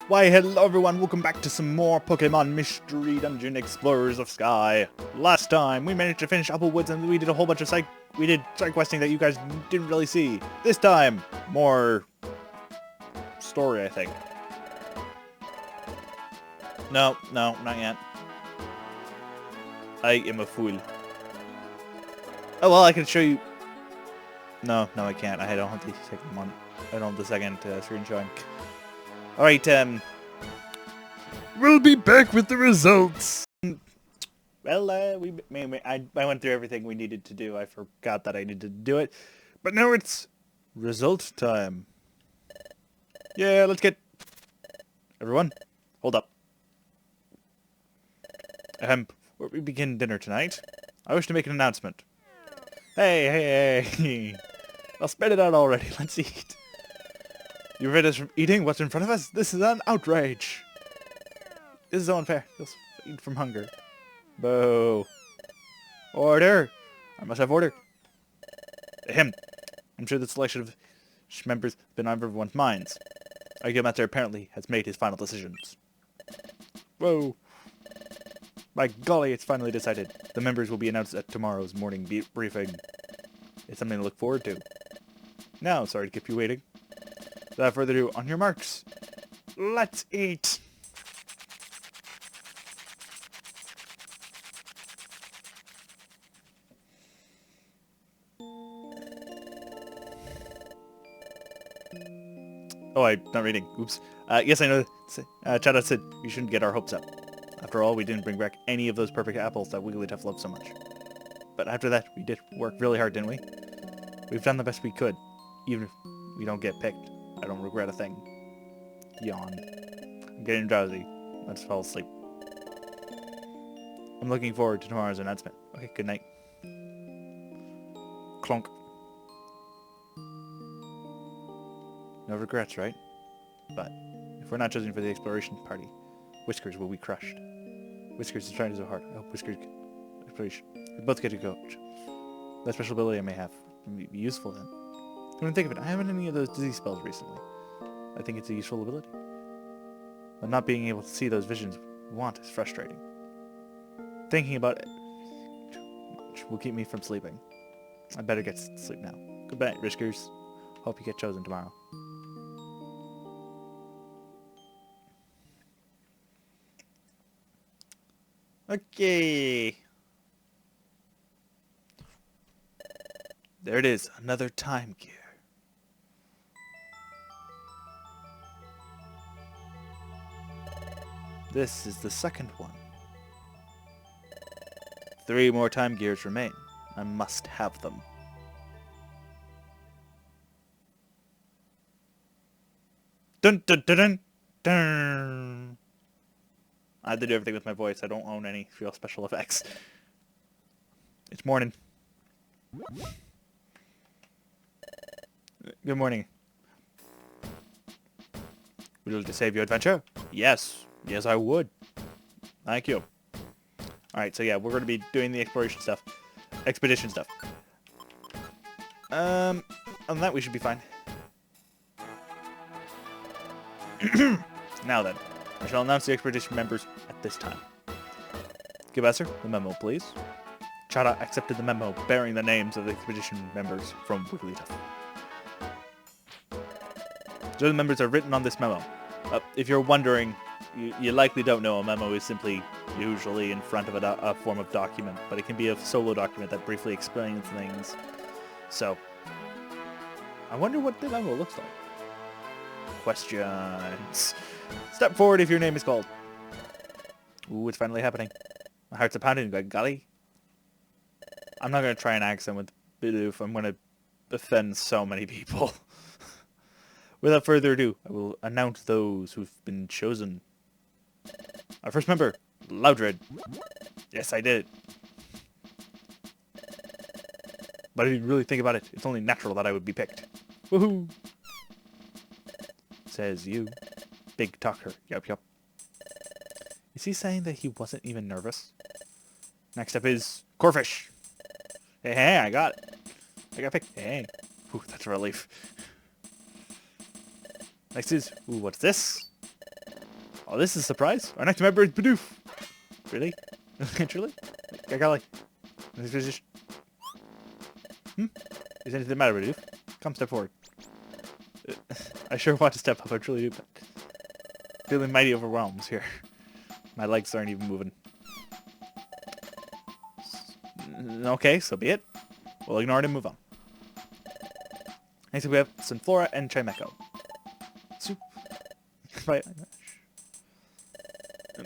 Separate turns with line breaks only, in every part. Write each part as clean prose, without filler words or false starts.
Why, hello everyone, welcome back to some more Pokemon Mystery Dungeon Explorers of Sky. Last time, we managed to finish Applewoods and we did a whole bunch of side questing that you guys didn't really see. This time, more story, I think. No, not yet. I am a fool. Oh well, I can show you. No, I can't. I don't have the second one. I don't have the second screen showing. Alright,
We'll be back with the results.
well, I went through everything we needed to do. I forgot that I needed to do it. But now it's result time. Yeah, let's get... Everyone, hold up. Before we begin dinner tonight, I wish to make an announcement. Hey. I'll spread it out already. Let's eat. You prevent us from eating what's in front of us? This is an outrage. This is so unfair. You'll feed from hunger. Boo. Order. I must have order. Ahem. I'm sure the selection of members has been on everyone's minds. Argumaster apparently has made his final decisions. Whoa. By golly, it's finally decided. The members will be announced at tomorrow's morning briefing. It's something to look forward to. Now, sorry to keep you waiting. Without further ado, on your marks, let's eat! Oh, I'm not reading. Oops. Yes, I know. Chada said we shouldn't get our hopes up. After all, we didn't bring back any of those perfect apples that Wigglytuff loved so much. But after that, we did work really hard, didn't we? We've done the best we could. Even if we don't get picked, I don't regret a thing. Yawn. I'm getting drowsy. Let's fall asleep. I'm looking forward to tomorrow's announcement. Okay, good night. Clonk. No regrets, right? But if we're not chosen for the exploration party, Whiskers will be crushed. Whiskers is trying so hard. I hope Whiskers exploration. We both get to coach. That special ability I may have may be useful then. Come to think of it, I haven't any of those disease spells recently. I think it's a useful ability. But not being able to see those visions we want is frustrating. Thinking about it too much will keep me from sleeping. I better get to sleep now. Good night, Whiskers. Hope you get chosen tomorrow. Okay. There it is, another time gear. This is the second one. 3 more time gears remain. I must have them. Dun dun dun dun dun. I had to do everything with my voice. I don't own any real special effects. It's morning. Good morning. Would you like to save your adventure? Yes. Yes, I would. Thank you. Alright, so yeah, we're going to be doing the exploration stuff. Expedition stuff. Other than that, we should be fine. Now then, I shall announce the expedition members at this time. Give Esser the memo, please. Chada accepted the memo bearing the names of the expedition members from Wigglytuff. So the members are written on this memo. If you're wondering, you likely don't know, a memo is simply usually in front of a form of document, but it can be a solo document that briefly explains things. So, I wonder what the memo looks like. Questions. Step forward if your name is called. Ooh, it's finally happening. My heart's a pounding, by golly. I'm not going to try an accent with Bidoof. I'm going to offend so many people. Without further ado, I will announce those who've been chosen. Our first member, Loudred. Yes, I did. But if you really think about it, it's only natural that I would be picked. Woohoo! Says you. Big talker. Yup. Is he saying that he wasn't even nervous? Next up is Corfish. Hey, I got it. I got picked. Hey. Ooh, that's a relief. Next is, ooh, what's this? Oh, this is a surprise. Our next member is Bidoof. Really? Truly? Golly. Is anything the matter, Bidoof? Come step forward. I sure want to step up, I truly do, but feeling mighty overwhelmed here. My legs aren't even moving. Okay, so be it. We'll ignore it and move on. Next we have Sunflora and Chimecho. Right.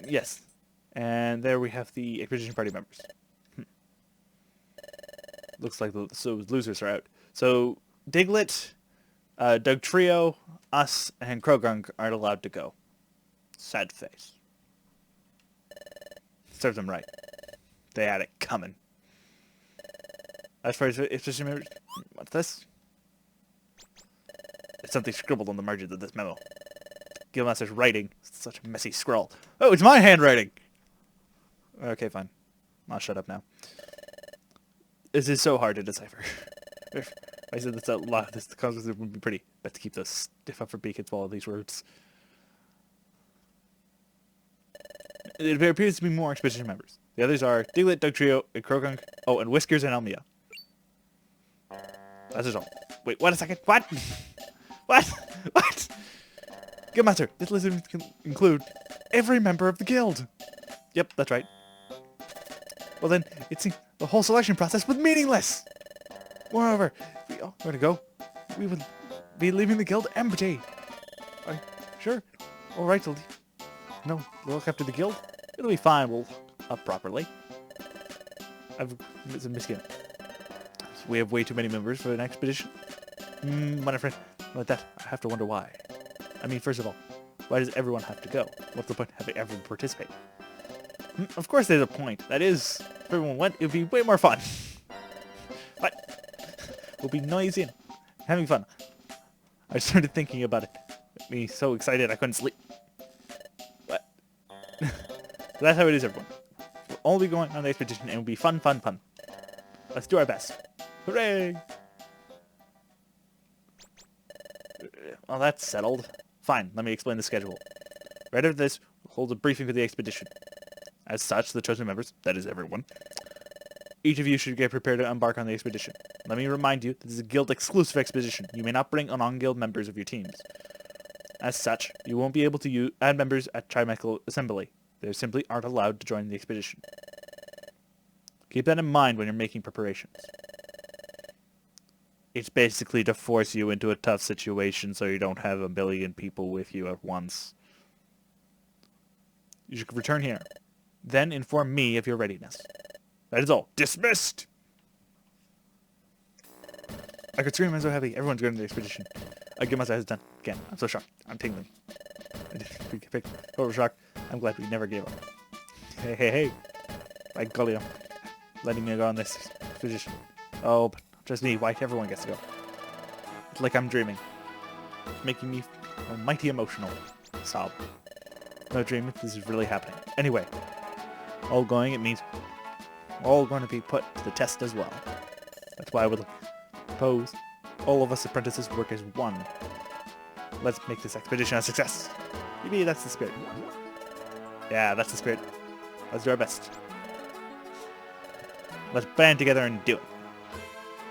Yes. And there we have the Expedition Party members. Looks like the losers are out. So Diglett, Doug Trio, us, and Krogunk aren't allowed to go. Sad face. Serves them right. They had it coming. As far as Expedition members, what's this? It's something scribbled on the margins of this memo. Guildmaster's writing. Such a messy scroll. Oh, it's my handwriting! Okay, fine. I'll shut up now. This is so hard to decipher. If I said this out loud, the consequences would be pretty. Best to keep those stiff upper beacons while these words. It appears to be more Expedition members. The others are Diglett, Doug Trio, and Krogunk. Oh, and Whiskers and Elmia. That's just all. Wait, wait a second. What? What? What? Guildmaster, this list can include every member of the guild. Yep, that's right. Well then, it seems the whole selection process was meaningless. Moreover, we all were to go. We would be leaving the guild empty. Sure. All right to leave. No, we'll look after the guild. It'll be fine. We'll up properly. I've misgiven. We have way too many members for an expedition. My friend, like that, I have to wonder why. I mean, first of all, why does everyone have to go? What's the point of having everyone participate? Of course there's a point. That is, if everyone went, it would be way more fun. But we'll be noisy and having fun. I started thinking about it. Made me so excited I couldn't sleep. But that's how it is, everyone. We'll all be going on the expedition and it'll be fun, fun, fun. Let's do our best. Hooray! Well, that's settled. Fine, let me explain the schedule. Right after this, we'll hold a briefing for the expedition. As such, the chosen members, that is everyone, each of you should get prepared to embark on the expedition. Let me remind you, this is a guild-exclusive expedition. You may not bring non-guild members of your teams. As such, you won't be able to add members at Chimecho Assembly. They simply aren't allowed to join the expedition. Keep that in mind when you're making preparations. It's basically to force you into a tough situation so you don't have a million people with you at once. You should return here. Then inform me of your readiness. That is all. Dismissed! I could scream. I'm so happy. Everyone's going to the expedition. I give myself done. Again, I'm so shocked. I'm tingling. I just picked over shocked. I'm glad we never gave up. Hey, hey, hey. By golly, I'm letting me go on this expedition. Oh, but just me. Why everyone gets to go? It's like I'm dreaming. It's making me mighty emotional. Sob. No dream. This is really happening. Anyway, all going, it means all going to be put to the test as well. That's why I would propose all of us apprentices work as one. Let's make this expedition a success. Maybe that's the spirit. Yeah, that's the spirit. Let's do our best. Let's band together and do it.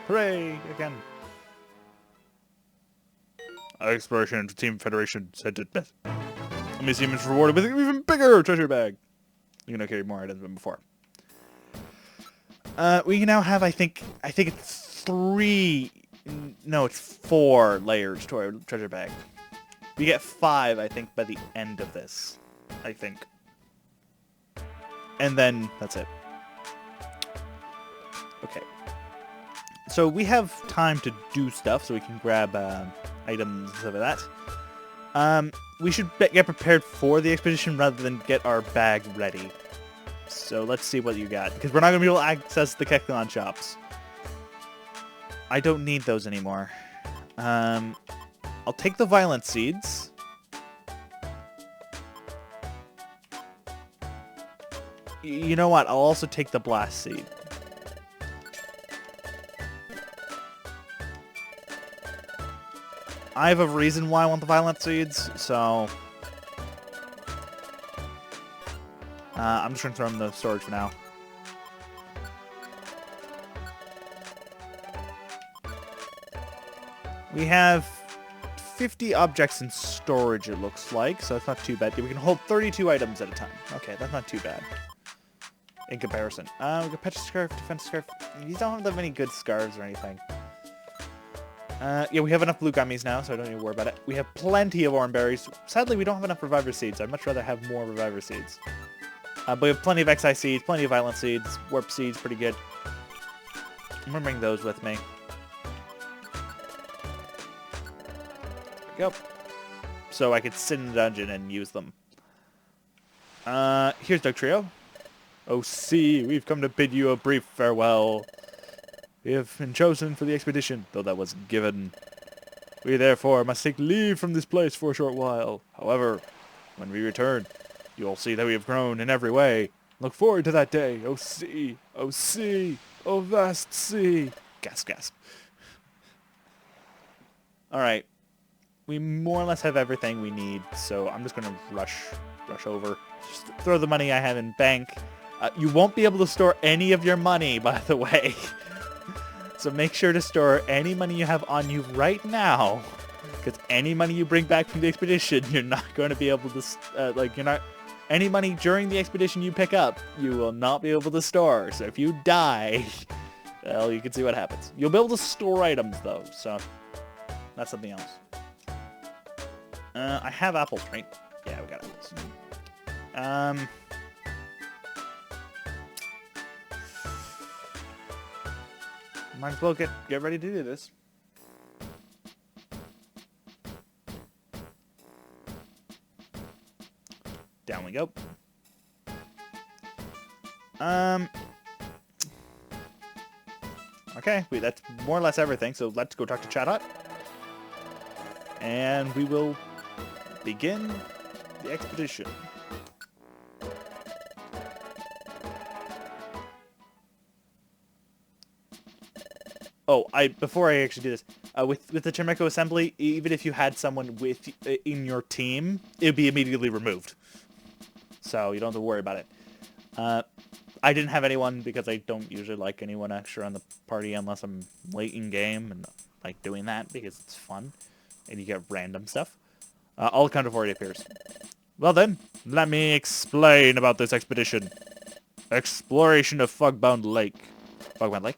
Hooray! Again. Exploration and Team Federation sent it best. Museum is rewarded with an even bigger treasure bag. You can now carry more items than before. We can now have, I think it's 4 layers to our treasure bag. We get 5, I think, by the end of this. I think. And then, that's it. Okay. So we have time to do stuff, so we can grab items and stuff like that. We should get prepared for the expedition rather than get our bag ready. So let's see what you got, because we're not going to be able to access the Kecleon shops. I don't need those anymore. I'll take the Violent Seeds. You know what? I'll also take the Blast Seed. I have a reason why I want the Violent Seeds, so I'm just going to throw them in the storage for now. We have 50 objects in storage, it looks like, so it's not too bad. We can hold 32 items at a time. Okay, that's not too bad in comparison. We got Petra Scarf, Defense Scarf. These don't have that many good scarves or anything. Yeah, we have enough blue gummies now, so I don't need to worry about it. We have plenty of orange berries. Sadly, we don't have enough reviver seeds. I'd much rather have more reviver seeds. But we have plenty of Xi seeds, plenty of violent seeds, warp seeds, pretty good. I'm gonna bring those with me. There we go. So I could sit in the dungeon and use them. Here's Doug Trio. Oh, see, we've come to bid you a brief farewell. We have been chosen for the expedition, though that wasn't given. We therefore must take leave from this place for a short while. However, when we return, you will see that we have grown in every way. Look forward to that day. Oh sea, oh sea, oh vast sea. Gasp, gasp. Alright. We more or less have everything we need, so I'm just gonna rush over. Just throw the money I have in bank. You won't be able to store any of your money, by the way. So make sure to store any money you have on you right now. Because any money you bring back from the expedition, you're not going to be able to, any money during the expedition you pick up, you will not be able to store. So if you die, well, you can see what happens. You'll be able to store items, though, so that's something else. I have apples, right? Yeah, we got apples. Might as well get ready to do this. Down we go. Okay, that's more or less everything, so let's go talk to Chatot. And we will begin the expedition. Oh, before I actually do this, with the Chimeco assembly, even if you had someone in your team, it'd be immediately removed. So you don't have to worry about it. I didn't have anyone because I don't usually like anyone extra on the party unless I'm late in game and like doing that because it's fun and you get random stuff. All kind of already appears. Well then, let me explain about this expedition. Exploration of Fogbound Lake. Fogbound Lake?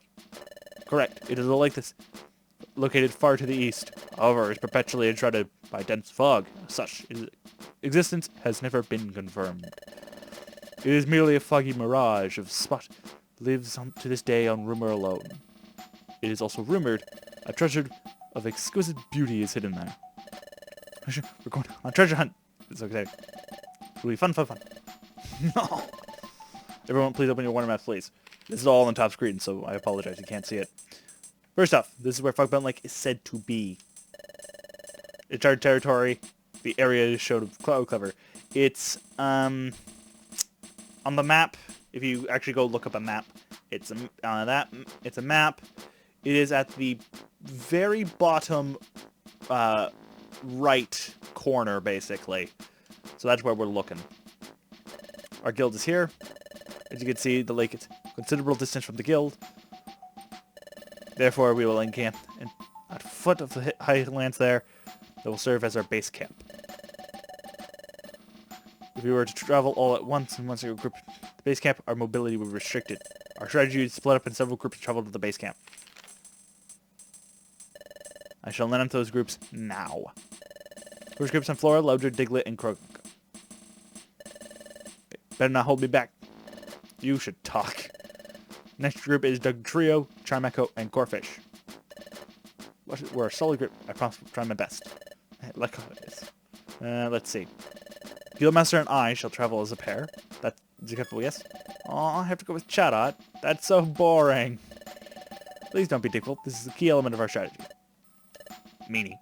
Correct. It is a lake that's located far to the east. However, it's perpetually enshrouded by dense fog. As such, its existence has never been confirmed. It is merely a foggy mirage of spot lives to this day on rumor alone. It is also rumored a treasure of exquisite beauty is hidden there. We're going on a treasure hunt. It's okay. It'll be fun. No. Everyone, please open your water maps, please. This is all on the top screen, so I apologize. You can't see it. First off, this is where Fogbound Lake is said to be. It's our territory. The area is shown clever. It's on the map. If you actually go look up a map, it's a map. It is at the very bottom right corner, basically. So that's where we're looking. Our guild is here. As you can see, the lake is considerable distance from the guild. Therefore, we will encamp at the foot of the highlands there. That will serve as our base camp. If we were to travel all at once in one single group to the base camp, our mobility would be restricted. Our strategy is to split up in several groups to travel to the base camp. I shall announce those groups now. First groups on Flora, Loudred, Diglett, and Croak. Better not hold me back. You should talk. Next group is Doug Trio, Chimeco, and Corfish. We're a solid group. I promise to try my best. Like always. Let's see. Guildmaster and I shall travel as a pair. That's acceptable, yes? Aw, I have to go with Chatot. That's so boring. Please don't be difficult. This is a key element of our strategy. Meanie.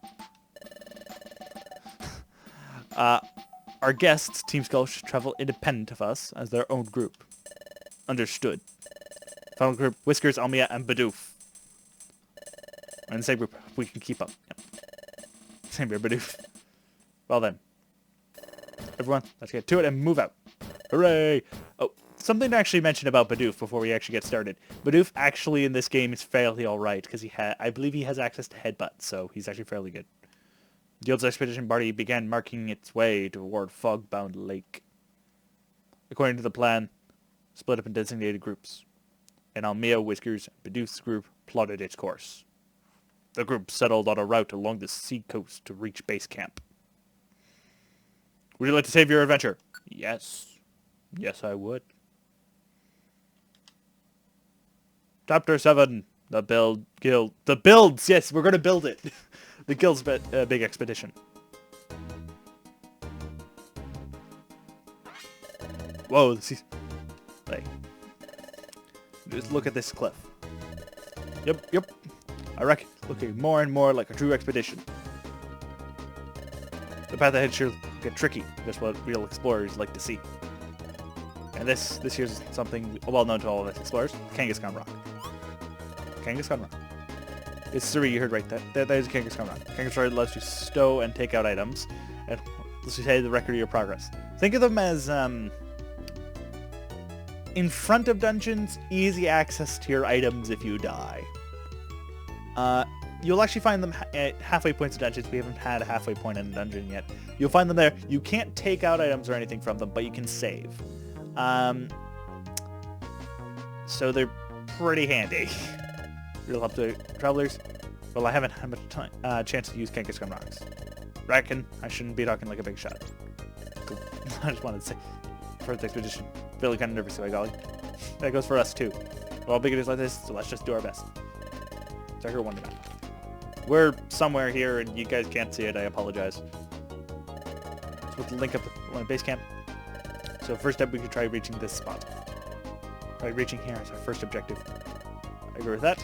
Our guests, Team Skull, should travel independent of us as their own group. Understood. Final group, Whiskers, Almia, and Bidoof. We're in the same group. We can keep up. Yep. Same here, Bidoof. Well then. Everyone, let's get to it and move out. Hooray! Oh, something to actually mention about Bidoof before we actually get started. Bidoof actually in this game is fairly alright, because I believe he has access to headbutt, so he's actually fairly good. Guild's expedition party began marking its way toward Fogbound Lake. According to the plan, split up in designated groups, and Almia, Whiskers, and Bidoof's group plotted its course. The group settled on a route along the sea coast to reach base camp. Would you like to save your adventure? Yes. Yes, I would. Chapter 7. The Guild. The builds! Yes, we're going to build it. The Guild's big expedition. Whoa, this is... Like... Just look at this cliff. Yep. I reckon looking more and more like a true expedition. The path ahead sure get tricky. That's what real explorers like to see. And this here's something well known to all of us explorers: Kangaskhan Rock. Kangaskhan Rock. It's 3, you heard right. That is Kangaskhan Rock. Kangaskhan Rock lets you stow and take out items, and lets you say the record of your progress. Think of them as in front of dungeons, easy access to your items if you die. You'll actually find them at halfway points of dungeons. We haven't had a halfway point in a dungeon yet. You'll find them there. You can't take out items or anything from them, but you can save. So they're pretty handy. Real help to travelers. Well, I haven't had much time, chance to use Kangaskhan Rocks. Reckon I shouldn't be talking like a big shot. Cool. I just wanted to say, for the expedition, feeling kind of nervous, so I golly. That goes for us too. Well, big it is like this, so let's just do our best. Sector 1 map. We're somewhere here, and you guys can't see it. I apologize. So we'll link up the base camp. So first step, we could try reaching this spot. Try reaching here as our first objective. I agree with that.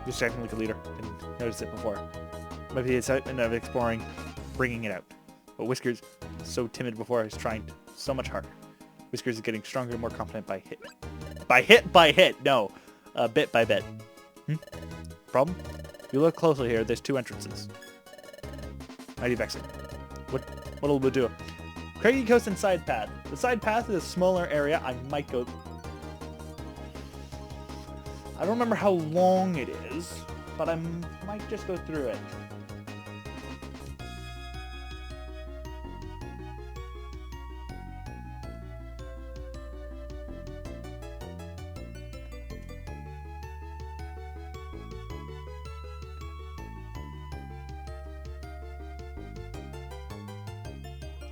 Just acting like a leader. Didn't notice it before. Might be the excitement of exploring, bringing it out. But Whiskers, so timid before, is trying so much harder. Whiskers is getting stronger and more confident by hit. By hit! No. Bit by bit. Problem? If you look closely here, there's 2 entrances. Mighty vexing. What'll we do? Craggy Coast and Side Path. The side path is a smaller area. I might go... I don't remember how long it is, but I might just go through it.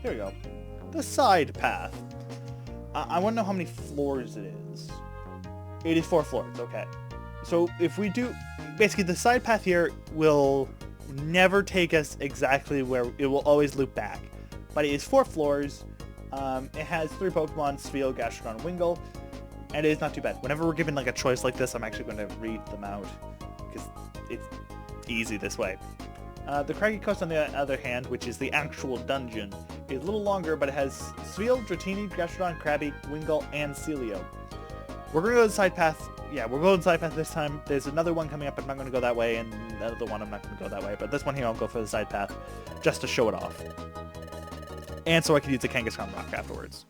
Here we go. The side path. I want to know how many floors it is. 84 floors, okay. So if we do... Basically, the side path here will never take us exactly where... It will always loop back. But it is 4 floors. It has 3 Pokemon, Spheal, Gastrodon, Wingull. And it is not too bad. Whenever we're given like a choice like this, I'm actually going to read them out. Because it's easy this way. The Craggy Coast, on the other hand, which is the actual dungeon, is a little longer, but it has Spheal, Dratini, Gastrodon, Krabby, Wingull, and Celio. We're going to go to the side path. Yeah, we're going to the side path this time. There's another one coming up, but I'm not going to go that way, and the other one I'm not going to go that way. But this one here, I'll go for the side path, just to show it off. And so I can use the Kangaskhan Rock afterwards.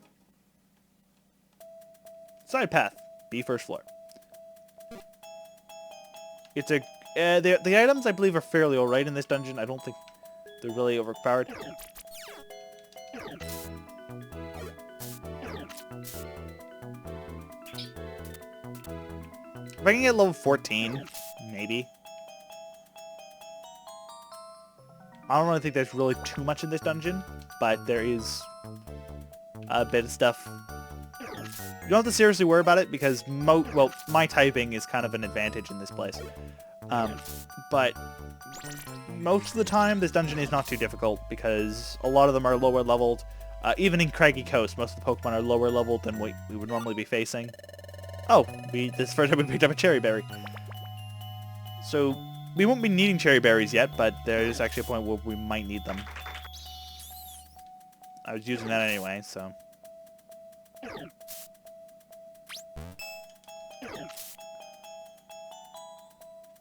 Side path. B first floor. It's a... the items, I believe, are fairly alright in this dungeon. I don't think they're really overpowered. If I can get level 14, maybe. I don't really think there's really too much in this dungeon, but there is a bit of stuff. You don't have to seriously worry about it, because my typing is kind of an advantage in this place. But most of the time, this dungeon is not too difficult, because a lot of them are lower leveled. Even in Craggy Coast, most of the Pokemon are lower leveled than what we would normally be facing. Oh, this first time we picked up a Cherry Berry. So, we won't be needing Cherry Berries yet, but there is actually a point where we might need them. I was using that anyway, so...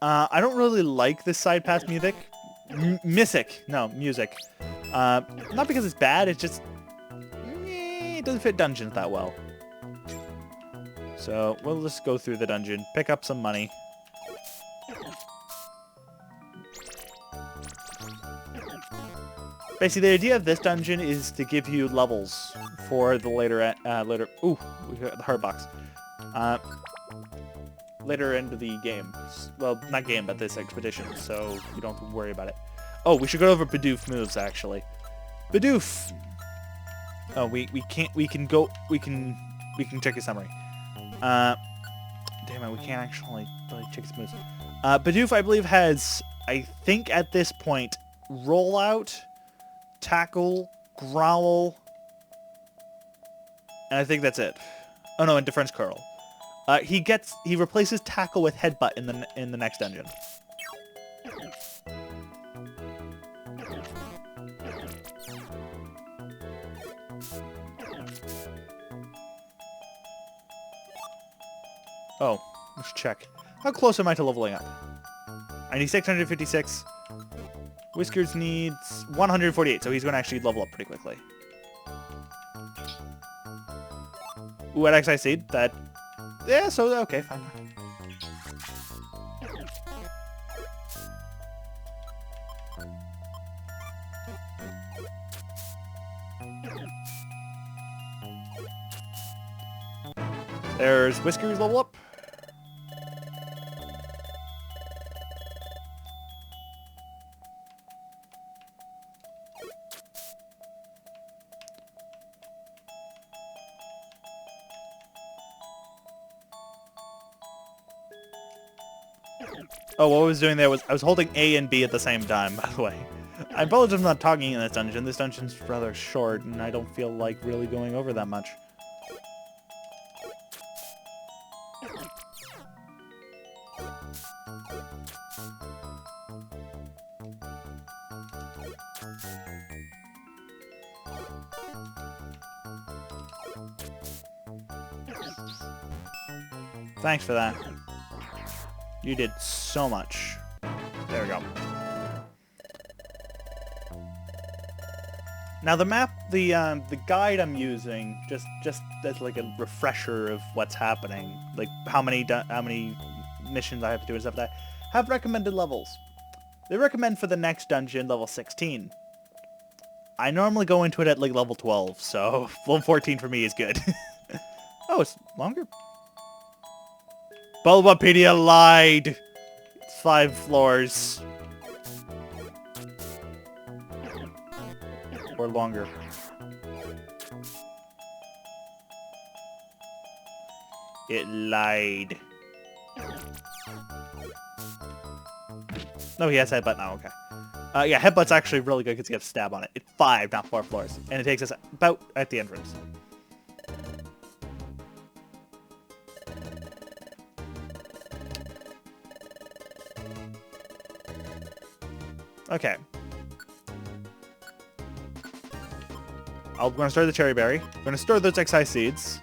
I don't really like this side path music. Music. Not because it's bad, it's just... doesn't fit dungeons that well. So we'll just go through the dungeon, pick up some money. Basically, the idea of this dungeon is to give you levels for the later. Ooh, we got the heart box. Later end of the game. Well, not game, but this expedition. So you don't have to worry about it. Oh, we should go over Bidoof moves actually. Bidoof. Oh, we can't. We can check his summary. Damn it, we can't actually really check his moves. Bidoof, I believe, has, I think at this point, rollout, tackle, growl, and I think that's it. Oh no, and defense curl. He replaces tackle with headbutt in the next dungeon. Oh, let's check. How close am I to leveling up? I need 656. Whiskers needs 148, so he's going to actually level up pretty quickly. Ooh, at XI Seed, that... Yeah, so, okay, fine. There's Whiskers level up. Oh, what I was doing there was I was holding A and B at the same time, by the way. I apologize if I'm not talking in this dungeon. This dungeon's rather short, and I don't feel like really going over that much. Thanks for that. You did so much. There we go. Now the map, the guide I'm using, just as like a refresher of what's happening, like how many missions I have to do and stuff like that, have recommended levels. They recommend for the next dungeon level 16. I normally go into it at like level 12, so level 14 for me is good. Oh, it's longer. Bulbapedia lied. It's 5 floors. Or longer. It lied. No, he has headbutt now, okay. Yeah, headbutt's actually really good because you get a stab on it. It's 5, not 4 floors. And it takes us about at the entrance. Okay. I'm going to store the cherry berry. I'm going to store those XI seeds.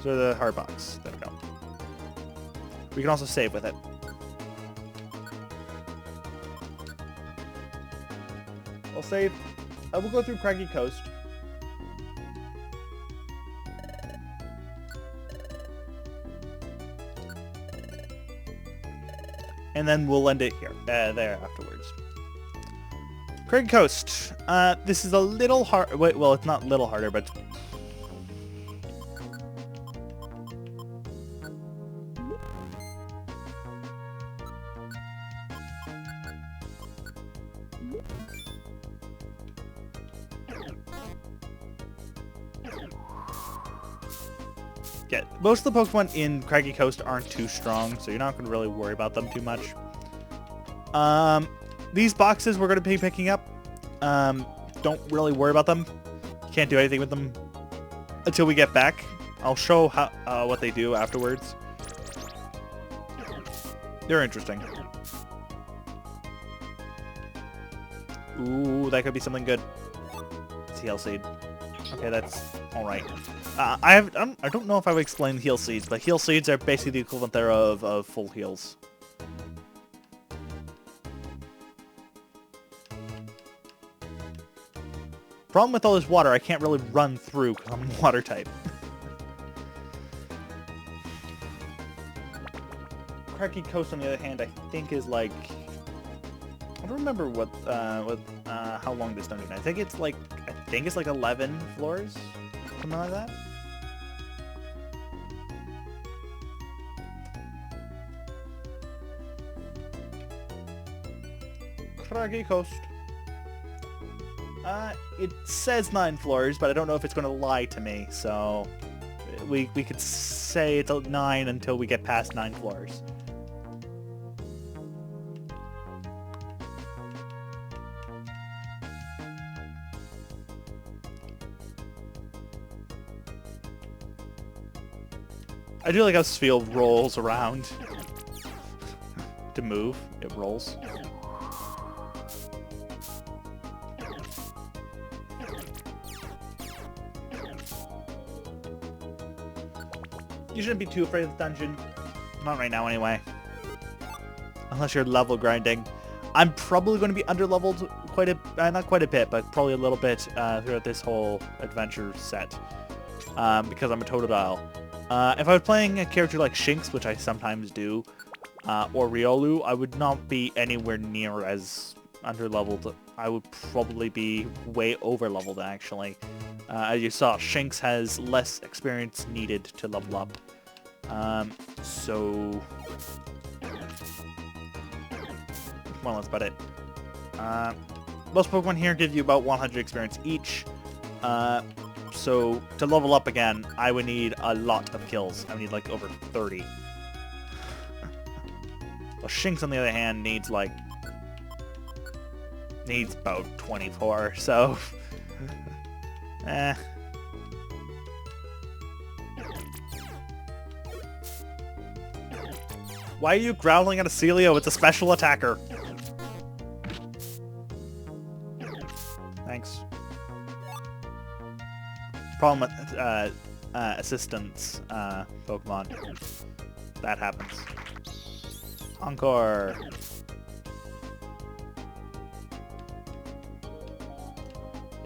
Store the heart box. There we go. We can also save with it. I'll save. I will go through Craggy Coast. And then we'll end it here. There afterwards. Craggy Coast. This is a little hard. Wait, well, it's not little harder, but yeah, most of the Pokemon in Craggy Coast aren't too strong, so you're not going to really worry about them too much. These boxes we're going to be picking up. Don't really worry about them. Can't do anything with them until we get back. I'll show how what they do afterwards. They're interesting. Ooh, that could be something good. Heal Seed. Okay, that's all right. I don't know if I've explained Heal Seeds, but Heal Seeds are basically the equivalent there of full heals. Problem with all this water, I can't really run through because I'm water type. Craggy Coast, on the other hand, I think is like... I don't remember how long this dungeon is. I think it's like 11 floors, something like that. Craggy Coast. It says 9 floors, but I don't know if it's going to lie to me, so we could say it's 9 until we get past 9 floors. I do like how Sphere rolls around. To move, it rolls. You shouldn't be too afraid of the dungeon. Not right now, anyway. Unless you're level grinding. I'm probably going to be under-leveled quite a... not quite a bit, but probably a little bit throughout this whole adventure set. Because I'm a Totodile. If I was playing a character like Shinx, which I sometimes do, or Riolu, I would not be anywhere near as under-leveled. I would probably be way over-leveled, actually. As you saw, Shinx has less experience needed to level up. So... well, that's about it. Most Pokemon here give you about 100 experience each. So, to level up again, I would need a lot of kills. I would need, like, over 30. Well, Shinx, on the other hand, needs about 24, so... eh. Why are you growling at a Celio? It's a special attacker. Thanks. Problem with assistance Pokemon. That happens. Encore.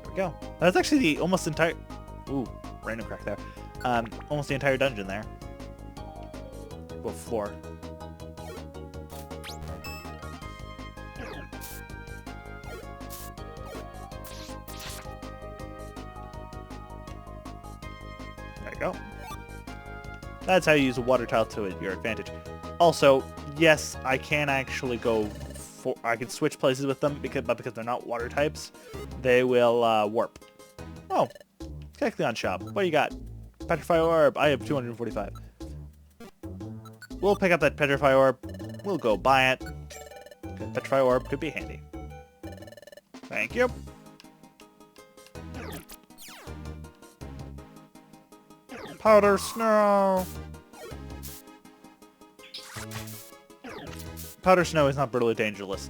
There we go. That's actually the almost entire... Ooh, random crack there. Almost the entire dungeon there. Well, floor. There you go. That's how you use a water tile to your advantage. Also, yes, I can actually go for... I can switch places with them, because they're not water types, they will warp. Oh, Kecleon shop. What do you got? Petrify Orb. I have 245. We'll pick up that Petrify Orb. We'll go buy it. Petrify Orb could be handy. Thank you. Powder Snow! Powder Snow is not brutally dangerous.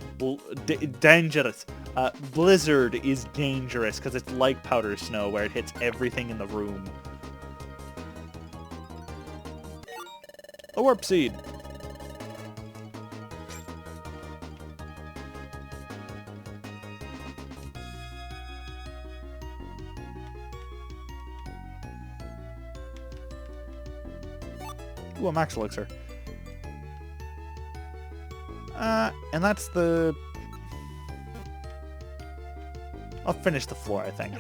Dangerous. Blizzard is dangerous because it's like Powder Snow where it hits everything in the room. A Warp Seed. Ooh, a Max Elixir. And that's the... I'll finish the floor, I think.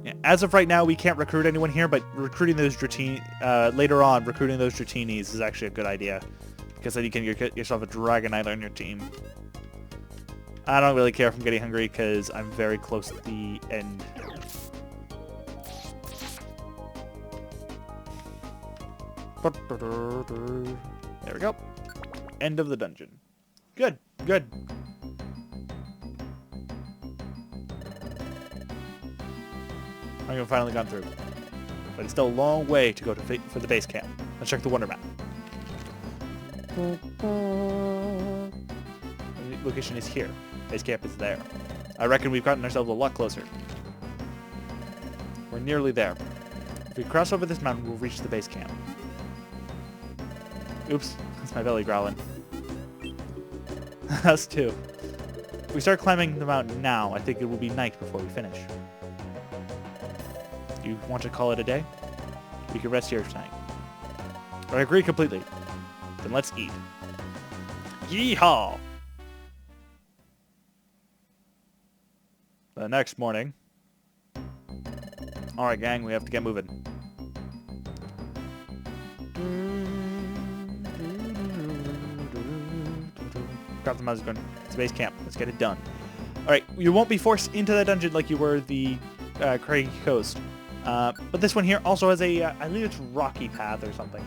Yeah, as of right now, we can't recruit anyone here, but recruiting those later on, recruiting those Dratinis is actually a good idea. Because then you can get yourself a Dragonite on your team. I don't really care if I'm getting hungry, because I'm very close to the end. There we go. End of the dungeon. Good, good. I've finally gone through. But it's still a long way to go for the base camp. Let's check the wonder map. The location is here. Base camp is there. I reckon we've gotten ourselves a lot closer. We're nearly there. If we cross over this mountain, we'll reach the base camp. Oops, that's my belly growling. Us too. If we start climbing the mountain now, I think it will be night before we finish. You want to call it a day? We can rest here tonight. I agree completely. Then let's eat. Yeehaw! The next morning. Alright, gang, we have to get moving. Grab the mouse gun. It's base camp. Let's get it done. Alright, you won't be forced into the dungeon like you were the Craggy Coast. But this one here also has a, I believe it's rocky path or something.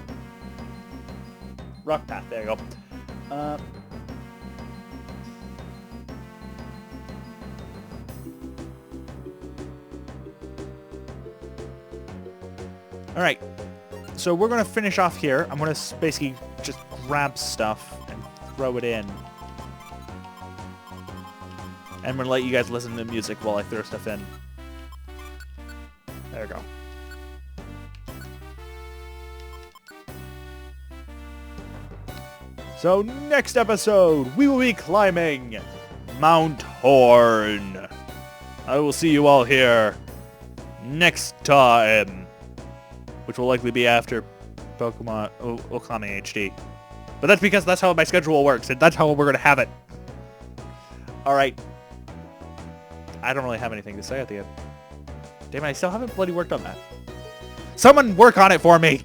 Rock path, there you go. Alright, so we're going to finish off here. I'm going to basically just grab stuff and throw it in. And I'm going to let you guys listen to the music while I throw stuff in. There we go. So next episode, we will be climbing Mount Horn. I will see you all here next time. Which will likely be after Pokemon Okami HD. But that's because that's how my schedule works, and that's how we're going to have it. Alright. I don't really have anything to say at the end. Damn it, I still haven't bloody worked on that. Someone work on it for me!